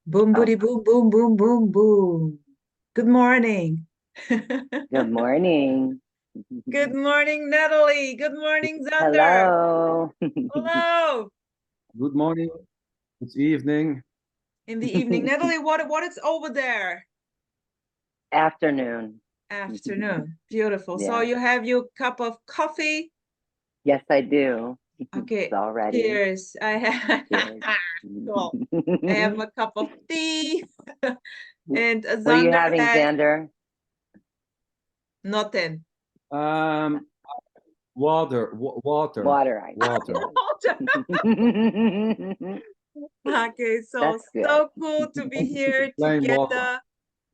Boom, Oh, booty, boom, boom, boom, boom, boom. Good morning. good morning. Good morning, Natalie. Good morning, Xander. Hello. Hello. Good morning, it's evening. In the evening. Natalie, what is over there? Afternoon. Afternoon. Beautiful. So Yeah. you have your cup of coffee? Yes, I do. It's Okay. all ready. Cheers. I have Cheers. cool. I have a cup of tea. And What are you Xander having, has Xander? nothing. Um, water, Water ice. water. Okay, so That's good. so cool to be here Plain water. together.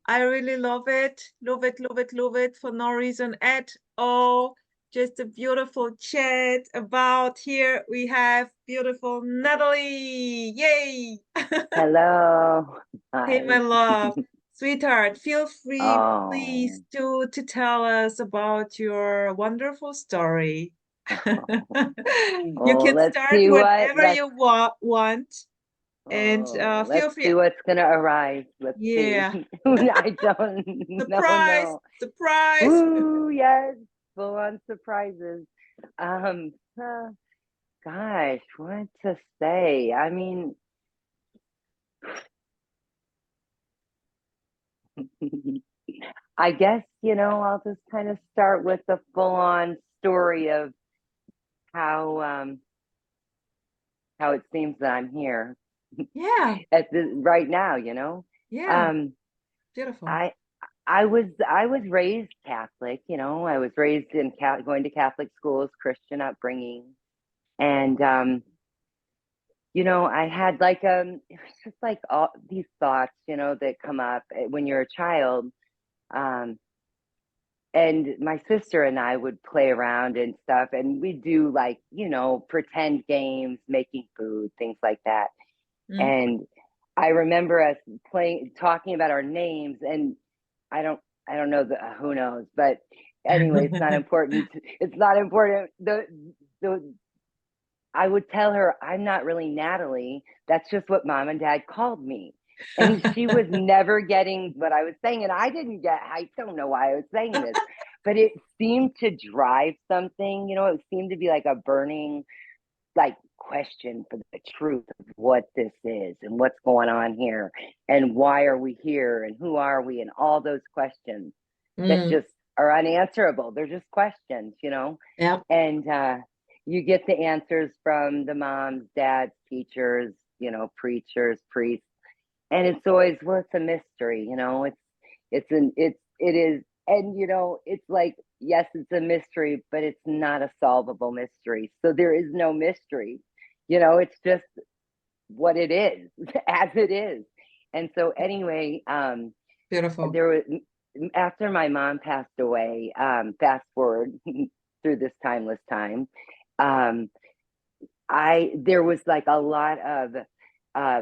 I really love it. Love it, love it, love it for no reason at all. Just a beautiful chat about here. We have beautiful Natalie. Yay! Hello. Hey, my Hi. love. Sweetheart, feel free, Oh. please, to tell us about your wonderful story. You Oh, can let's start see what whenever you want. And let's feel free. see what's gonna arise. Let's see. Yeah. I don't Surprise, know. surprise. Ooh, yes, full on surprises. Um, uh, Gosh, what to say? I mean, I guess, I'll just kind of start with the full on story of how how it seems that I'm here Yeah, at the right now. yeah. Um, Beautiful. I I was raised Catholic, I was raised in going to Catholic schools, Christian upbringing, and I had like it was just like all these thoughts, that come up when you're a child. Um, and my sister and I would play around and stuff, and we'd do like, pretend games, making food, things like that. Mm. And I remember us talking about our names, and I don't, I don't know who knows, but anyway, it's not important. It's not important. The I would tell her I'm not really Natalie. That's just what mom and dad called me. And she was never getting what I was saying. And I didn't get, I don't know why I was saying this, but it seemed to drive something, it seemed to be like a burning, like, question for the truth of what this is and what's going on here and why are we here and who are we and all those questions that Mm. just are unanswerable. They're just questions. Yep. And you get the answers from the moms, dads, teachers, preachers, priests, and it's always, well, it's a mystery. It is, and it's like, yes, it's a mystery, but it's not a solvable mystery. So there is no mystery. It's just what it is, as it is. And so anyway, Beautiful. there was, after my mom passed away, fast forward through this timeless time, um, I there was like a lot of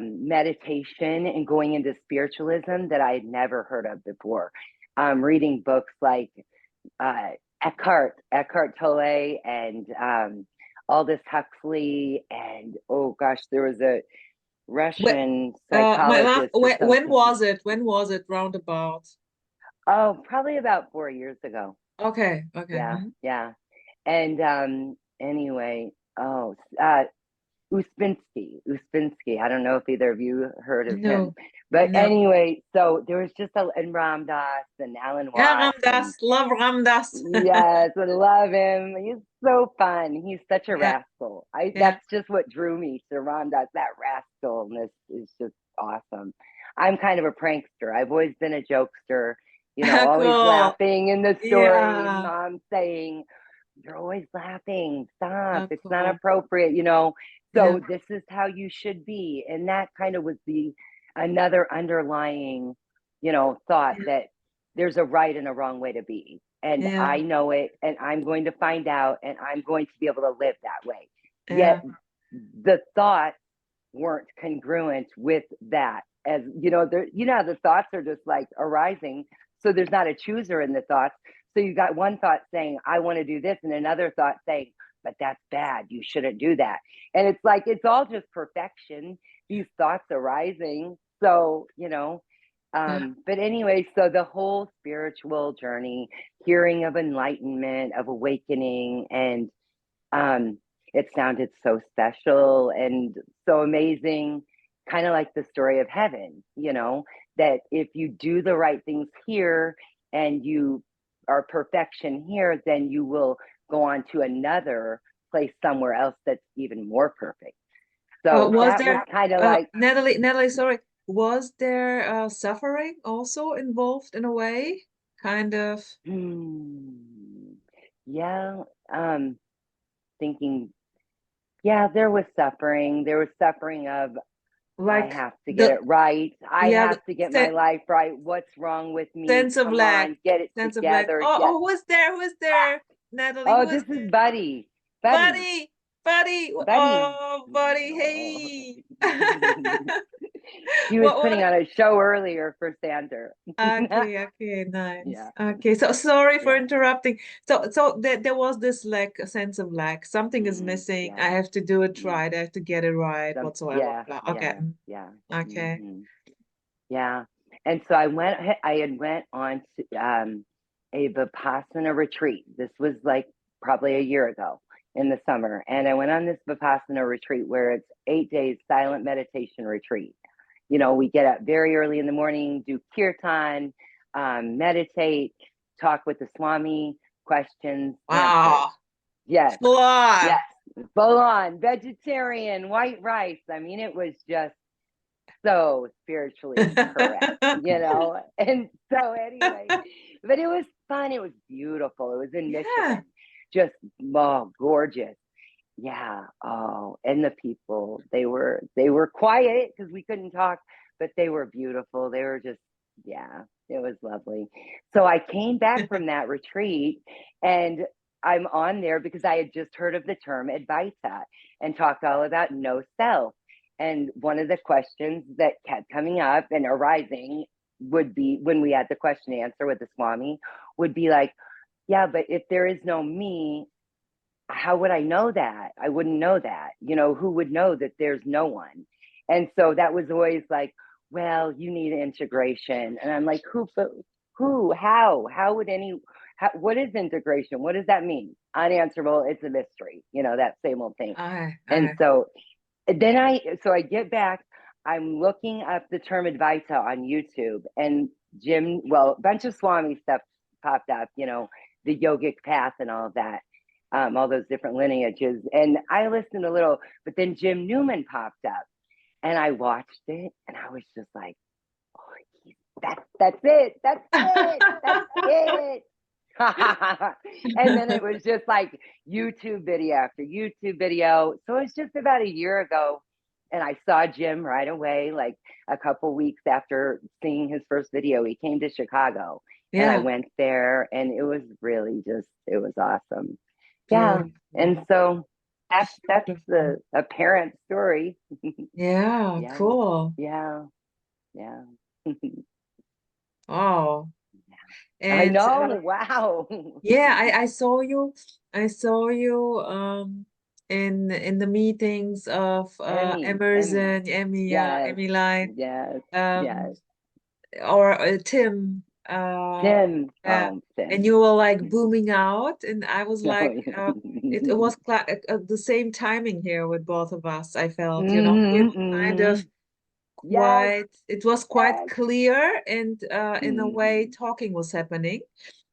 meditation and going into spiritualism that I had never heard of before. Reading books like uh, Eckhart Tolle, and Aldous Huxley, and oh gosh, there was a When, Russian my love, psychologist or when something. was it? When was it roundabout? Oh, probably about 4 years ago. Okay, okay. Yeah, Mhm. yeah. And anyway, Uspensky. I don't know if either of you heard of him, No, but no. anyway, so there was just and Ram Dass and Alan Yeah, Watts, and Ramdas. Love Ramdas. yes, I love him. He's so fun. He's such a Yeah, rascal. yeah. That's just what drew me to Ram Dass. That rascalness is just awesome. I'm kind of a prankster. I've always been a jokester, always Cool. laughing in the stories. Yeah. Mom saying, "You're always laughing. Stop. Oh, It's not cool. appropriate." Yeah. So this is how you should be. And that kind of was the another underlying, thought Yeah. that there's a right and a wrong way to be. And Yeah. I know it, and I'm going to find out, and I'm going to be able to live that way. Yeah. Yet the thoughts weren't congruent with that. As the thoughts are just like arising. So there's not a chooser in the thoughts. So you got one thought saying, I want to do this, and another thought saying, but that's bad. You shouldn't do that. And it's like, it's all just perfection, these thoughts arising. So, you know, but anyway, so the whole spiritual journey, hearing of enlightenment, of awakening, and it sounded so special and so amazing, kind of like the story of heaven, you know, that if you do the right things here and you are perfection here, then you will go on to another place somewhere else that's even more perfect. So Was that was there, kind of like, Natalie, sorry, was there suffering also involved in a way? Kind of yeah, thinking, yeah, there was suffering. There was suffering of, I like have to get the it right. I yeah, have to get my life right. What's wrong with me? sense of Come lack, on, get it sense of lack. together. Oh, Yes. who was there? Who was there? Natalie, Oh, who was this is there? Buddy. Buddy. Buddy, buddy. Buddy. Oh, buddy, Oh. hey. He was What putting on a show earlier for Sander. Okay, okay, nice. Yeah. Okay, so sorry for Yeah. interrupting. So there was this lack, a sense of lack. Something is missing. I Yeah. have to do it right. I have to get it right, whatsoever. Yeah. Blah. Okay. Yeah. Yeah. Okay. Yeah. And so I had went on to a Vipassana retreat. This was like probably a year ago in the summer. And I went on this Vipassana retreat where it's 8 days silent meditation retreat. You know, we get up very early in the morning, do kirtan, meditate, talk with the Swami, questions, answers. Wow. Yes. Full on. Yes. Full on, vegetarian, white rice. I mean, it was just so spiritually correct, you know? And so anyway, but it was fun. It was beautiful. It was in Yeah. Michigan. Just gorgeous. Yeah. Oh, and the people, they were quiet because we couldn't talk, but they were beautiful. They were just, yeah, it was lovely. So I came back from that retreat and I'm on there because I had just heard of the term Advaita and talked all about no self. And one of the questions that kept coming up and arising would be when we had the question answer with the Swami would be like, yeah, but if there is no me, how would I know that? I wouldn't know that. You know, who would know that there's no one? And so that was always like, well, you need integration. And I'm like, who, how would what is integration? What does that mean? Unanswerable. It's a mystery, you know, that same old thing. And so then I get back, I'm looking up the term Advaita on YouTube and a bunch of Swami stuff popped up, you know, the yogic path and all of that, all those different lineages. And I listened a little, but then Jim Newman popped up and I watched it and I was just like, oh, that's it. That's it. That's it. And then it was just like YouTube video after YouTube video. So it was just about a year ago. And I saw Jim right away, like a couple weeks after seeing his first video. He came to Chicago and I went there and it was really it was awesome. Yeah. And so that's the apparent story. Yeah, cool. Yeah. Oh. And, I know. Wow. Yeah, I saw you. I saw you in the meetings of Emerson, Emmy, Emmy Line. Yes. Or Tim. Tim. Yeah. Oh, Tim. And you were like booming out, and I was like, it was the same timing here with both of us. I felt, you know, you kind of it was quite clear, and in a way talking was happening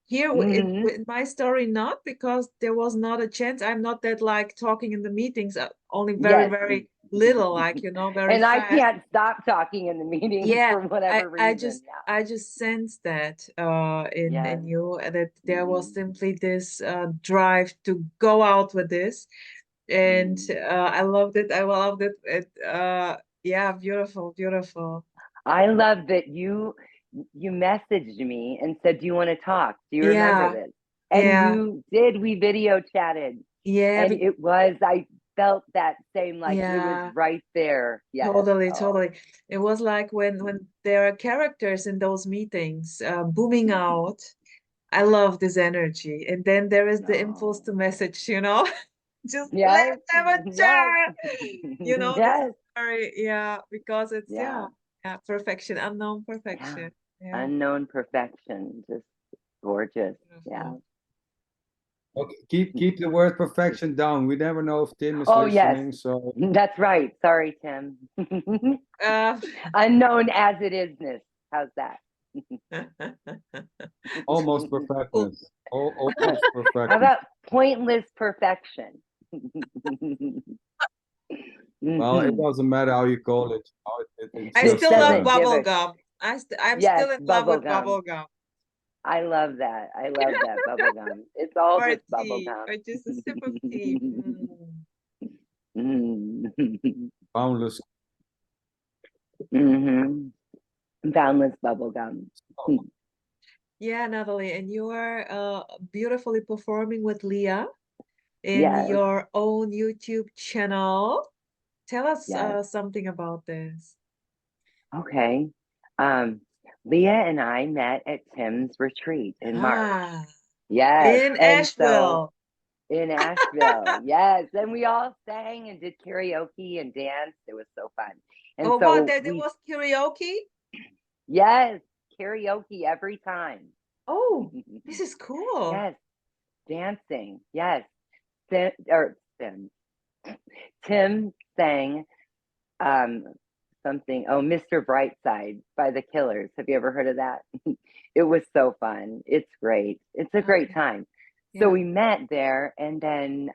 here in my story, not because there was not a chance. I'm not that like talking in the meetings, only very little, like, you know, very and fast. I can't stop talking in the meetings for whatever reason. I just sensed that in you, that there was simply this drive to go out with this, and I loved it. I loved it. Yeah, beautiful. I love that you messaged me and said, do you want to talk? Do you remember this? And you did. We video chatted. Yeah. And I felt that same, like it was right there. Yeah. Totally. It was like when there are characters in those meetings booming out. I love this energy. And then there is the impulse to message, you know. Just let them chat. You know, this is very, because it's Yeah, perfection, unknown perfection. Yeah. Unknown perfection, just gorgeous. Yeah. Beautiful. Okay, keep the word perfection down. We never know if Tim is Oh yes, listening, so that's right. Sorry, Tim. Uh, Unknown as it isness. How's that? almost cool. perfectness. Almost How perfection. about pointless perfection? Well, it Mhm. doesn't matter how you call it. It's I It just still love doesn't give bubble a gum. I'm yes, still in love bubble with gum. bubble gum. I love that. I love that bubble gum. It's all Or just bubble tea, gum. or just a sip of tea. boundless. Hmm. Boundless bubble gum. Yeah, Natalie, and you are beautifully performing with Leah in Yes, your own YouTube channel. Tell us yes. something about this. Okay. Um, Leah and I met at Tim's retreat in March. Ah, Yes. in And so Asheville. in Asheville, yes. And we all sang and did karaoke and danced. It was so fun. And Oh, what? so There was karaoke? yes, karaoke every time. Oh, this is cool. Yes, dancing. Yes. Tim sang um something, oh, Mr. Brightside by the Killers. Have you ever heard of that? It was so fun. It's great. It's a great Okay. time. So Yeah. we met there, and then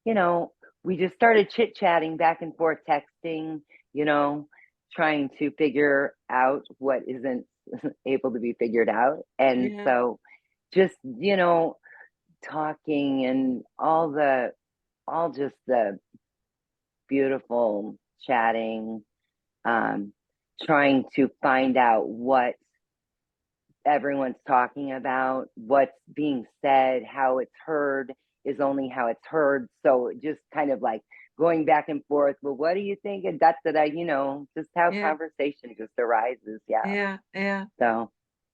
you know, we just started chit-chatting back and forth, texting, you know, trying to figure out what isn't able to be figured out. And Yeah. so just, talking and all just the beautiful chatting, um, trying to find out what everyone's talking about, what's being said, how it's heard is only how it's heard. So just kind of like going back and forth. Well, what do you think? And that's that just how Yeah. conversation just arises. Yeah. Yeah. Yeah. So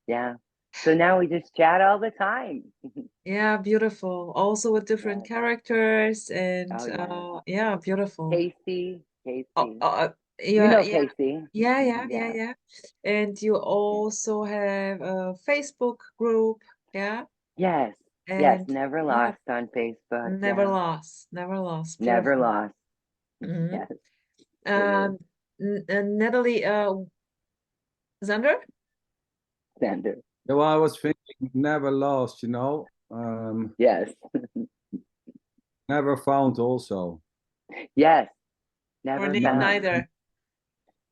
yeah. So now we just chat all the time. Yeah. Beautiful. Also with different Yes. characters and Oh yeah. yeah, beautiful. Casey. Oh, Casey. You yeah, know yeah, Casey. yeah, Yeah. yeah. And you Yeah. also have a Facebook group, yeah, Yes. Yes. and Never yeah, lost on Facebook. never Yeah. lost, never lost. Never Beautiful. lost. Hmm. Yes. It is. Um, Natalie Sander? Sander. Yeah, well, I was thinking never lost, Yes. never found also. Yes. Or Never No, found. neither?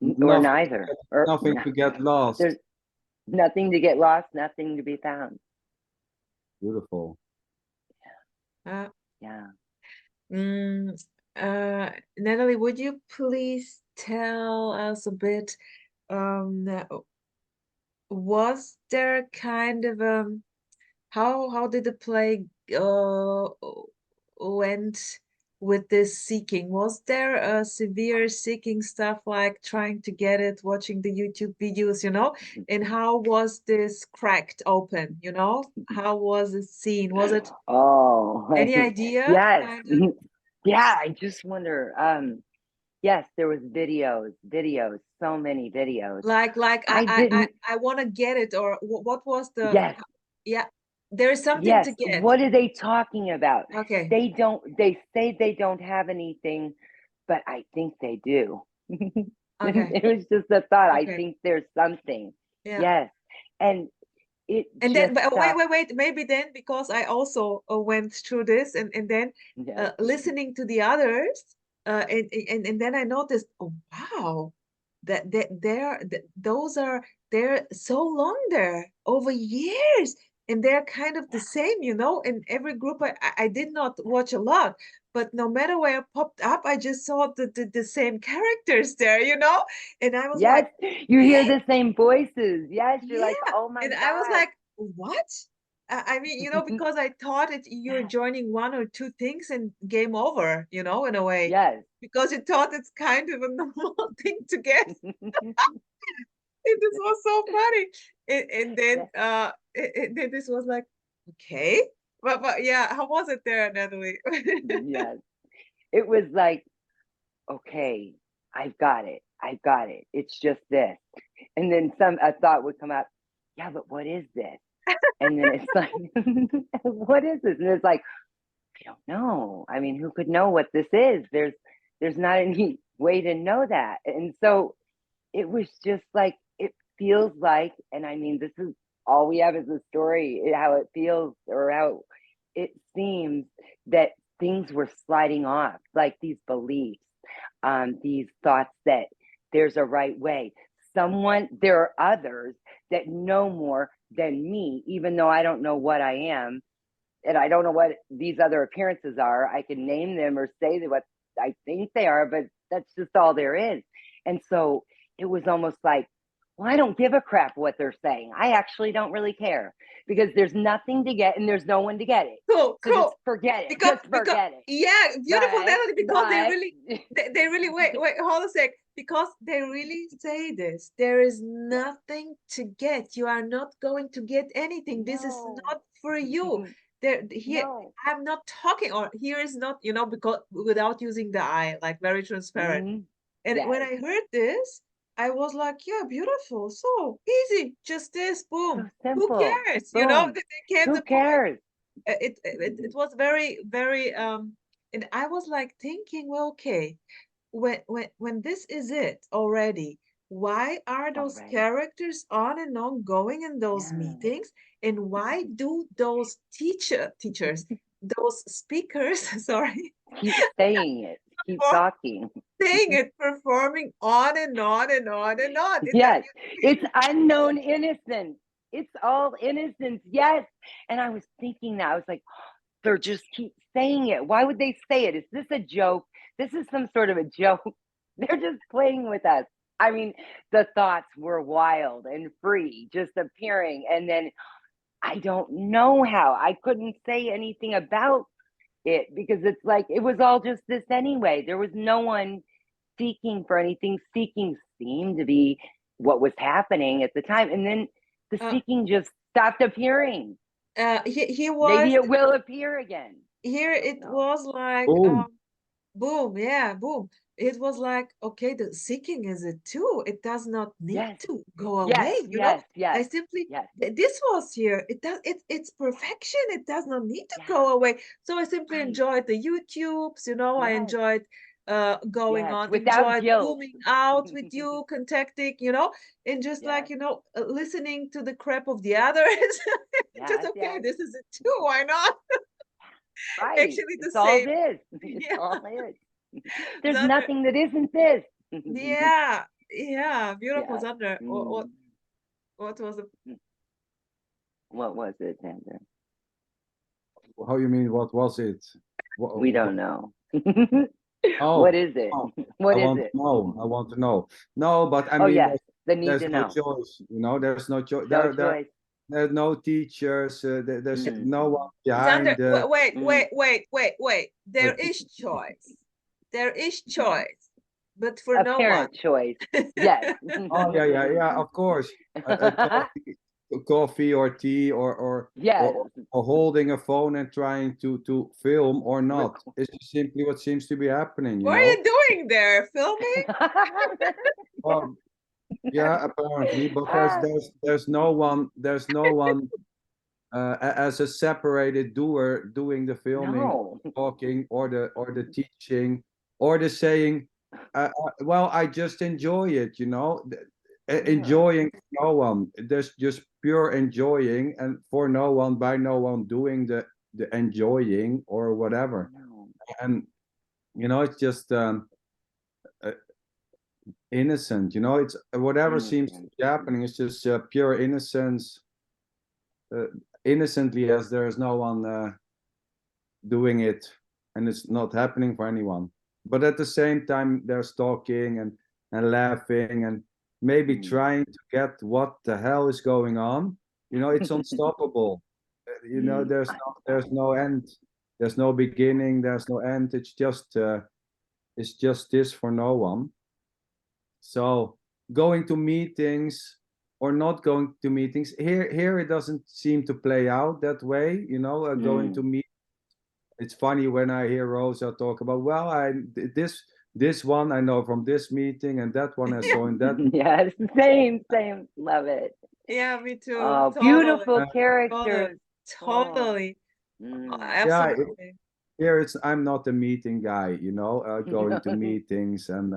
Or nothing, neither. Or nothing to get lost. there's nothing to get lost, nothing to be found. Beautiful. Uh, Yeah. mm, Natalie, would you please tell us a bit, um, was there kind of how did the play went with this seeking? Was there a severe seeking stuff like trying to get it, watching the YouTube videos, And how was this cracked open, How was it seen? Was it Oh, any idea? yes. Kind of Yeah, I just wonder. Yes, there was videos, so many videos. like I didn't, I want to get it, or what was the yes, yeah, there is something yes. to get. What are they talking about? Okay. They say they don't have anything, but I think they do. Okay. It was just a thought. I Okay. think there's something. Yeah. Yes. And it And then, just but stopped. wait, maybe then, because I also went through this, and then Yes. listening to the others, and then I noticed, oh wow, that those are they're so long there over years, and they're kind of the same, in every group. I did not watch a lot, but no matter where I popped up, I just saw the same characters there, and I was Yes, like, you hear hey, the same voices. Yes, you're like, yeah. oh my And I was God. like, what? I mean, because I thought you're joining one or two things and game over, in a way, Yes. because you thought it's kind of a normal thing to get. And this was so funny. And then Yeah. then this was like, okay. But yeah, how was it there, Natalie? Yes. It was like, okay, I've got it. I've got it. It's just this. And then a thought would come out, yeah, but what is this? And then it's like, what is this? And it's like, I don't know. I mean, who could know what this is? There's not any way to know that. And so it was just like, it feels like, and I mean, this is all we have is a story, how it feels or how it seems that things were sliding off, like these beliefs, these thoughts that there's a right way. There are others that know more than me, even though I don't know what I am. And I don't know what these other appearances are. I can name them or say what I think they are, but that's just all there is. And so it was almost like, well, I don't give a crap what they're saying. I actually don't really care because there's nothing to get and there's no one to get it. Cool, So cool. just forget it. Because, just forget it. Yeah, beautiful, Natalie, because they really, wait, hold a sec. Because they really say this, there is nothing to get. You are not going to get anything. This is not for you. Here, I'm not talking, or here is not, you know, because without using the I, like very transparent. And when I heard this, I was like, yeah, beautiful, so easy, just this, boom. So simple. Who cares? Boom. You know, they came Who cares? It was very, very, and I was like thinking, well, okay, when this is it already, why are those characters on and on going in those meetings? And why do those teachers, those speakers, sorry, keep saying it, keep talking, saying it, performing on and on and on and on? Yes, it's unknown innocence. It's all innocence. Yes. And I was thinking that I was like, they're just keep saying it. Why would they say it? Is this a joke? This is some sort of a joke. They're just playing with us. I mean, the thoughts were wild and free, just appearing. And then I don't know how. I couldn't say anything about it because it's like it was all just this anyway. There was no one seeking for anything. Seeking seemed to be what was happening at the time. And then the seeking just stopped appearing. He was, maybe it will appear again. Here it was like boom, yeah, boom. It was like, okay, the seeking is it too. It does not need to go away. You know, I simply this was here. It's perfection. It does not need to go away. So I simply enjoyed the YouTubes, you know, I enjoyed going on, without guilt, booming out with you, contacting, you know, and just like, you know, listening to the crap of the others. Just okay, this is it too. Why not? Right. Actually, it's all this. It's all it. There's nothing that isn't this. Yeah, beautiful, Sander. What was it? What was it, Sander? How you mean? What was it? We don't know. Oh, what is it? What is it? No, I want to know. No, but I mean, there's no choice. You know, there's no choice. There's no teachers. There's no one behind. Sander, wait. There is choice. There is choice, but for no one. Choice. Yes. Oh yeah. Of course. Coffee or tea or holding a phone and trying to film or not. It's simply what seems to be happening. What are you doing there? Filming? Yeah, apparently, but there's no one as a separated doer doing the filming, talking, or the teaching, or the saying. Well, I just enjoy it, you know. Enjoying no one. There's just pure enjoying, and for no one, by no one doing the enjoying or whatever. And you know, it's just innocent, you know. It's whatever seems to be happening. It's just pure innocence, innocently, as there is no one doing it, and it's not happening for anyone. But at the same time, there's talking and laughing and maybe trying to get what the hell is going on. You know, it's unstoppable. You know, there's no end. There's no beginning. There's no end. It's just this for no one. So going to meetings or not going to meetings, here it doesn't seem to play out that way. You know, going to meet. It's funny when I hear Rosa talk about, well, this one I know from this meeting, and that one I saw in that. Yes, same. Love it. Yeah, me too. Oh, Totally. beautiful characters. Totally. Mm. Absolutely. Here I'm not a meeting guy, you know, going to meetings and.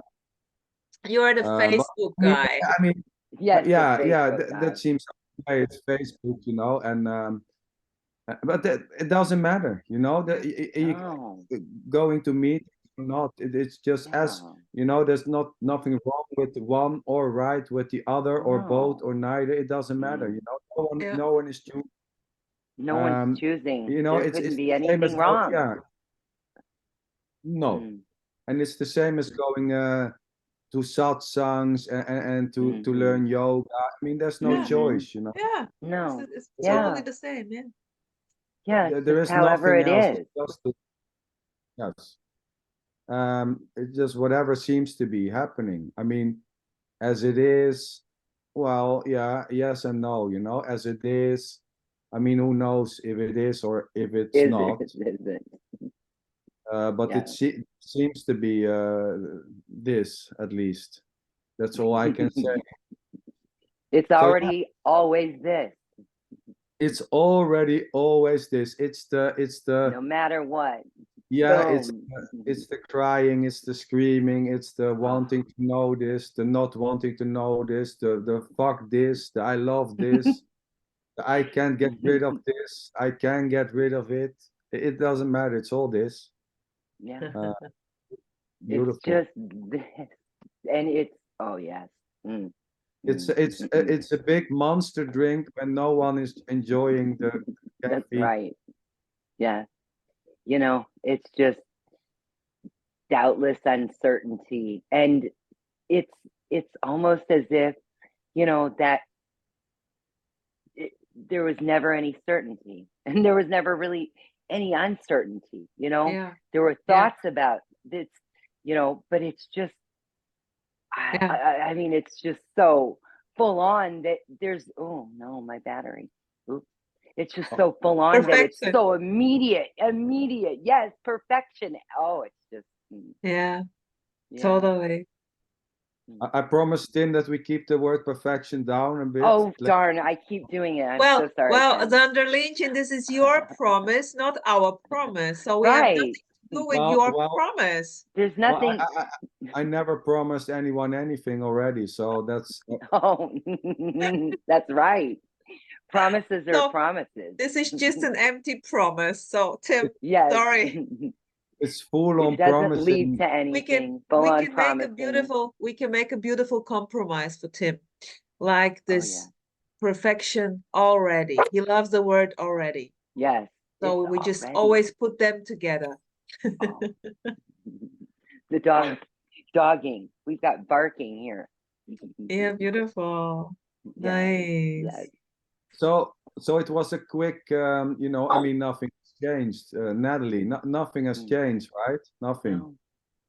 You're the But, Facebook I mean, guy. I mean, Yes, the yeah, Facebook guy. that seems okay. It's Facebook, you know, and but it doesn't matter, you know. That No. going to meetings or not, it's just as No. you know. There's nothing wrong with one or right with the other or both No. or neither. It doesn't matter, you know. Yeah. No one is choosing. No one's choosing. You know, There it's couldn't the be same as anything wrong. yeah. No, and it's the same as going to satsangs and to learn yoga. I mean, there's no choice, you know. Yeah. No. It's Yeah. totally the same. Yeah. Yes. There is However nothing it else. is. It's just yes. It's just whatever seems to be happening. I mean, as it is, well, yeah, yes and no, you know, as it is. I mean, who knows if it is or if it's Is not. it? Is it? But Yeah. it seems to be this, at least. That's all I can say. It's So, already always this. it's already always this. It's the No matter what. yeah, Boom. it's the crying, it's the screaming, it's the wanting to know this, the not wanting to know this, the fuck this, the I love this, the I can't get rid of this, I can get rid of it. It doesn't matter. It's all this. Yeah. Beautiful. It's just this. And it's yes. It's a big monster drink when no one is enjoying the That's caffeine. right. Yeah. You know, it's just doubtless uncertainty. And it's almost as if, you know, that there was never any certainty and there was never really any uncertainty, you know. Yeah. There were thoughts about this, you know, but it's just I mean, it's just so full on that there's oh no, my battery. Oops. It's just so full on that it's so immediate. Yes, perfection. Oh, it's just yeah. Totally. I promised Tim that we keep the word perfection down a bit. Oh darn, I keep doing it. I'm so sorry. Well, Sander Lynchen, this is your promise, not our promise. So we have nothing to do with your promise. There's nothing. I never promised anyone anything already, so that's oh that's right. Promises are promises. This is just an empty promise. So Tim, yes. sorry. It's full on it doesn't promising. lead to anything. We can make a beautiful compromise for Tim, like this perfection already. He loves the word already. Yes. So we just always put them together. The dogging. We've got barking here. Yeah, beautiful. Nice. Yes. So it was a quick, you know, I mean, nothing has changed. Natalie, nothing has changed, right? Nothing. No,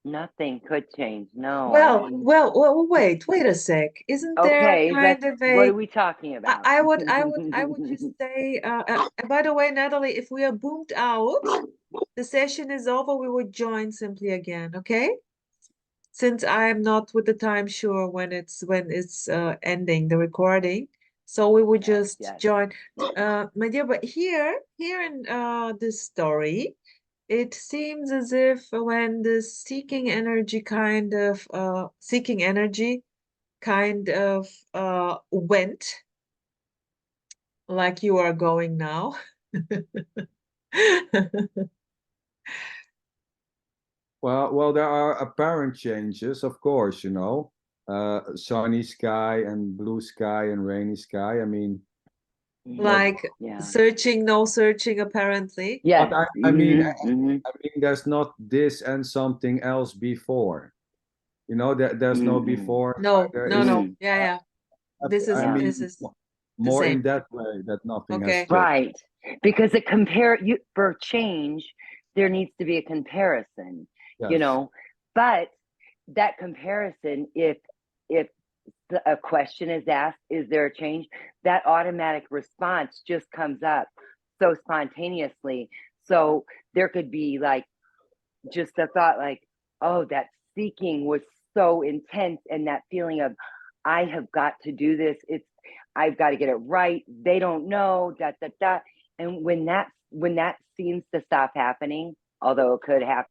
nothing could change. No. Well, wait a sec. Isn't there kind of a... What are we talking about? I would just say, by the way, Natalie, if we are boomed out, the session is over, we would join simply again, okay? Since I'm not with the time sure when it's ending the recording. So we would just join, my dear. But here in this story, it seems as if when the seeking energy kind of went, like you are going now. Well, there are apparent changes, of course, you know. Sunny sky and blue sky and rainy sky. I mean, like searching, no searching, apparently. Yeah. But I mean, there's not this and something else before. You know, there's no before. No. Yeah. This is more in that way that nothing has changed. Right. Because for change, there needs to be a comparison. Yes. You know, but that comparison, if a question is asked, is there a change? That automatic response just comes up so spontaneously. So there could be like just a thought like, oh, that seeking was so intense, and that feeling of, I have got to do this. I've got to get it right. They don't know, da, da, da. And when that seems to stop happening, although it could happen